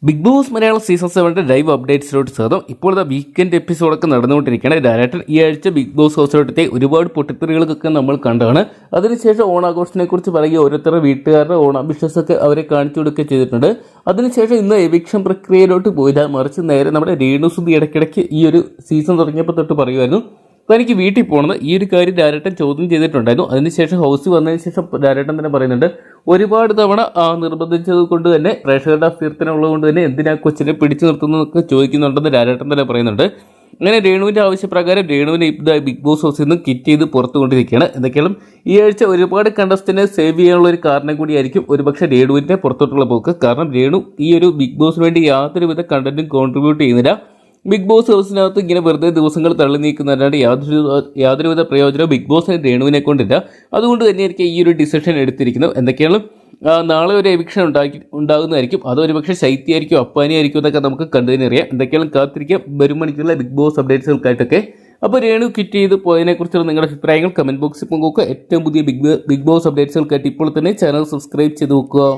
Big Boss Malayalam season 7 live അപ്ഡേറ്റ്സിലോട്ട് സ്വാഗതം. ഇപ്പോൾ വീക്കെൻഡ് എപ്പിസോഡൊക്കെ നടന്നുകൊണ്ടിരിക്കുകയാണ്. ഡയറക്ടർ ഈ ആഴ്ച ബിഗ് ബോസ് ഹൗസിലോട്ടത്തെ ഒരുപാട് പൊട്ടിത്തെറികളൊക്കെ നമ്മൾ കണ്ടാണ്. അതിനുശേഷം ഓണാഘോഷത്തിനെ കുറിച്ച് പറയുക, ഓരോരുത്തരുടെ വീട്ടുകാരുടെ ഓണാഭിശ്വാസമൊക്കെ അവരെ കാണിച്ചു കൊടുക്കുക ചെയ്തിട്ടുണ്ട്. അതിനുശേഷം ഇന്ന് എവിക്ഷൻ പ്രക്രിയയിലോട്ട് പോയില്ല, മറിച്ച് നേരെ നമ്മുടെ രേണുസുതി ഇടയ്ക്കിടയ്ക്ക് ഈ ഒരു സീസൺ തുടങ്ങിയപ്പോൾ തൊട്ട് പറയുമായിരുന്നു തനിക്ക് വീട്ടിൽ പോകണമെന്ന്. ഈ ഒരു കാര്യം ഡയറക്ടർ ചോദ്യം ചെയ്തിട്ടുണ്ടായിരുന്നു. അതിനുശേഷം ഹൗസിൽ വന്നതിന് ശേഷം ഡയറക്ടർ തന്നെ പറയുന്നുണ്ട്, ഒരുപാട് തവണ നിർബന്ധിച്ചത് കൊണ്ട് തന്നെ പ്രേക്ഷകരുടെ അഭ്യർത്ഥന ഉള്ളതുകൊണ്ട് തന്നെ എന്തിനാ കൊച്ചിനെ പിടിച്ചു നിർത്തുന്നതൊക്കെ ചോദിക്കുന്നുണ്ടെന്ന് ഡയറക്ടർ തന്നെ പറയുന്നുണ്ട്. അങ്ങനെ രേണുവിൻ്റെ ആവശ്യപ്രകാരം രേണുവിനെ ബിഗ് ബോസ് ഹൗസിൽ നിന്ന് കിറ്റ് ചെയ്ത് പുറത്തുകൊണ്ടിരിക്കുകയാണ്. എന്തൊക്കെയാണ് ഈ ആഴ്ച ഒരുപാട് കണ്ടസ്റ്റന്റിനെ സേവ് ചെയ്യാനുള്ള ഒരു കാരണം കൂടിയായിരിക്കും ഒരുപക്ഷെ രേണുവിൻ്റെ പുറത്തോട്ടുള്ള പോക്ക്. കാരണം രേണു ഈ ഒരു ബിഗ് ബോസിന് വേണ്ടി യാതൊരുവിധ കണ്ടന്റും കോൺട്രിബ്യൂട്ട് ചെയ്യുന്നില്ല. ബിഗ് ബോസ് ഹൗസിനകത്ത് ഇങ്ങനെ വെറുതെ ദിവസങ്ങൾ തള്ളി നീക്കുന്നതല്ലാണ്ട് യാതൊരുവിധ പ്രയോജനവും ബിഗ് ബോസിന് രേണുവിനെ കൊണ്ടില്ല. അതുകൊണ്ട് തന്നെയായിരിക്കും ഈ ഒരു ഡിസിഷൻ എടുത്തിരിക്കുന്നത്. എന്തൊക്കെയാണ് നാളെ ഒരു എവിക്ഷൻ ഉണ്ടാകുന്നതായിരിക്കും. അത് ഒരുപക്ഷെ ശൈത്യായിരിക്കും, അപ്പാനിയായിരിക്കും എന്നൊക്കെ നമുക്ക് കണ്ടുതന്നെയറിയാം. എന്തൊക്കെയാണ് കാത്തിരിക്കാം വരും മണിക്കുള്ള ബിഗ് ബോസ് അപ്ഡേറ്റ്സുകൾക്കായിട്ടൊക്കെ. അപ്പോൾ രേണു കിറ്റ് ചെയ്ത് പോയതിനെക്കുറിച്ചുള്ള നിങ്ങളുടെ അഭിപ്രായങ്ങൾ കമൻറ്റ് ബോക്സിൽ പങ്കുവെക്കുക. ഏറ്റവും പുതിയ ബിഗ് ബോസ് അപ്ഡേറ്റ്സുകൾക്കായിട്ട് ഇപ്പോൾ തന്നെ ചാനൽ സബ്സ്ക്രൈബ് ചെയ്ത് നോക്കുക.